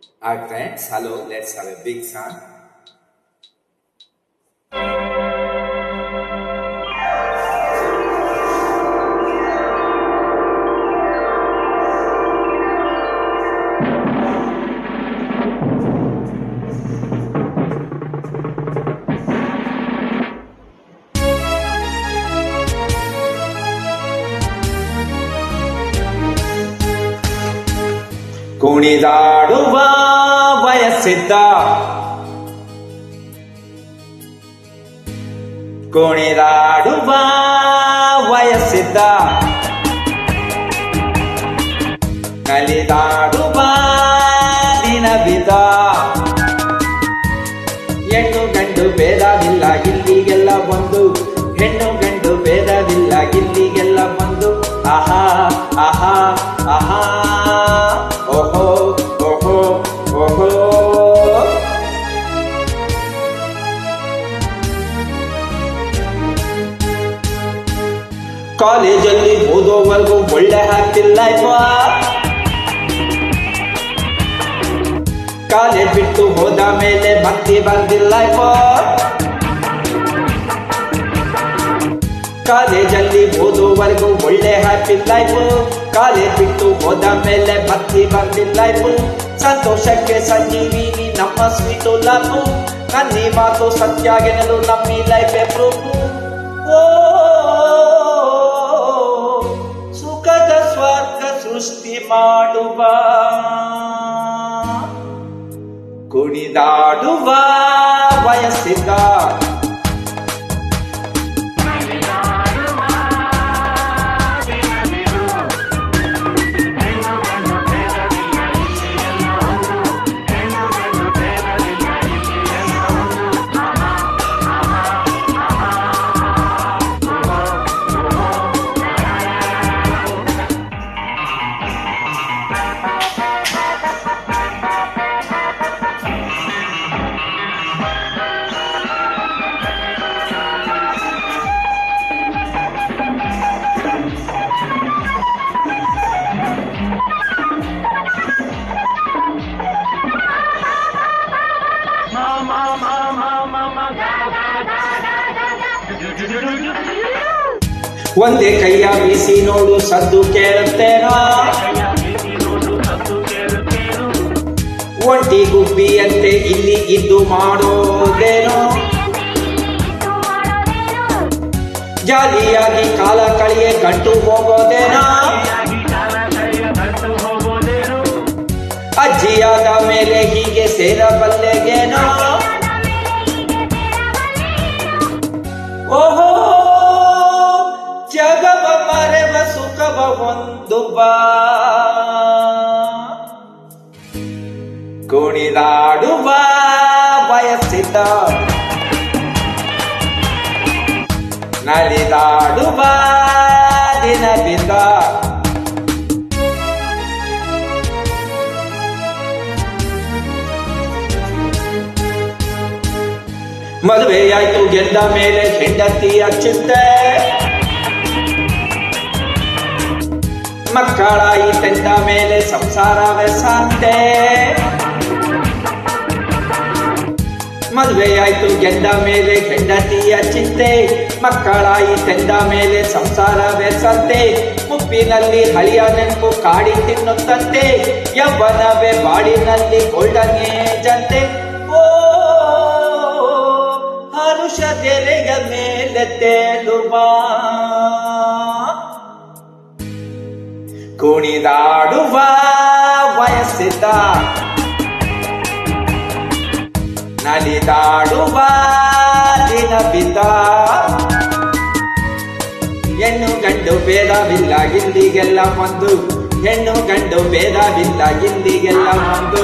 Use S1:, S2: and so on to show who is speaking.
S1: Hi friends, hello, let's have a big sound. ಕುಣಿದಾಡುವ ವಯಸ್ಸಿದ್ದ ಕುಣಿದಾಡುವ ವಯಸ್ಸಿದ್ದ ನಲಿದಾಡುವ ದಿನವಿದ ಹೆಣ್ಣು ಗಂಡು ಭೇದವಿಲ್ಲ ಇಲ್ಲಿಗೆಲ್ಲ ಬಂದು ಹೆಣ್ಣು ಗಂಡು ಭೇದವಿಲ್ಲ ಇಲ್ಲಿಗೆಲ್ಲ ಬಂದು ಆಹಾ ಆಹಾ ಆಹಾ ಓಹೋ ಓಹೋ ಓಹೋ ಕಾಲೇಜಲ್ಲಿ ಓದೋವರೆಗೂ ಒಳ್ಳೆ ಆಗ್ತಿಲ್ಲ ಕಾಲೇಜ್ ಬಿಟ್ಟು ಹೋದ ಮೇಲೆ ಭಕ್ತಿ ಬಂದಿಲ್ಲ ಕಾಲೇಜಲ್ಲಿ ಓದುವರೆಗೂ ಒಳ್ಳೆ ಹ್ಯಾಪಿ ಲೈಫ್ ಕಾಲೇಜ್ ಬಿಟ್ಟು ಹೋದ ಮೇಲೆ ಭಕ್ತಿ ಬಂದಿಲ್ಲ ಸಂತೋಷಕ್ಕೆ ಸಂಜೀವಿನಿ ನಮ್ಮ ಸ್ವೀಟು ಲವ್ ನನ್ನಿ ಮಾತು ಸತ್ಯ ಗೆಲ್ಲಲು ನಮ್ಮಿ ಲೈಫ್ ಪ್ರೂಫ್ ಓ ಸುಖದ ಸ್ವರ್ಗ ಸೃಷ್ಟಿ ಮಾಡುವ ಕುಣಿದಾಡುವ ವಯಸ್ಸಿದ್ದ ಒಂದೇ ಕೈಯ ಬೀಸಿ ನೋಡು ಸದ್ದು ಕೇಳುತ್ತೇನೋ ಒಂಟಿ ಗುಬ್ಬಿಯಂತೆ ಇಲ್ಲಿ ಇದ್ದು ಮಾಡೋದೇನೋ ಜಾಲಿಯಾಗಿ ಕಾಲ ಕಳಿಯೇ ಗಂಟು ಹೋಗೋದೇನೋ ಅಜ್ಜಿಯಾದ ಮೇಲೆ ಹೀಗೆ ಸೇರಬಲ್ಲೆಗೇನೋ ಓಹೋ ಜಗವ ಮರೆವ ಸುಖವ ಒಂದು ಬಾ ಕುಣಿದಾಡುವ ವಯಸ್ಸಿದ್ದ ನಲಿದಾಡುವ ದಿನವಿದ್ದ ಮದುವೆಯಾಯ್ತು ಗೆದ್ದ ಮೇಲೆ ಹೆಂಡತಿಯ ಚಿಂತೆ ಮಕ್ಕಳಾಯಿತೆಂದ ಮೇಲೆ ಸಂಸಾರವೇ ಸಾಂತೆ ಮದುವೆಯಾಯ್ತು ಗೆದ್ದ ಮೇಲೆ ಹೆಂಡತಿಯ ಚಿಂತೆ ಮಕ್ಕಳಾಯಿತೆಂದ ಮೇಲೆ ಸಂಸಾರವೇ ಸಂತೆ ಮುಪ್ಪಿನಲ್ಲಿ ಹಳಿಯ ನೆನಪು ಕಾಡಿ ತಿನ್ನುತ್ತಂತೆ ಯೌವನವೇ ಬಾಡಿನಲ್ಲಿ ಗೋಲ್ಡನ್ ಏಜಂತೆ ಓ ಹರುಷದೆಲೆಯ ಮೇಲೆ ತೇಲುವ ಕುಣಿದಾಡುವ ವಯಸ್ಸಿದ್ದ ನಲಿದಾಡುವ ದಿನವಿದ್ದ ಹೆಣ್ಣು ಗಂಡು ಭೇದವಿಲ್ಲ ಇಲ್ಲಿಗೆಲ್ಲ ಒಂದು ಹೆಣ್ಣು ಗಂಡು ಭೇದವಿಲ್ಲ ಇಲ್ಲಿಗೆಲ್ಲ ಒಂದು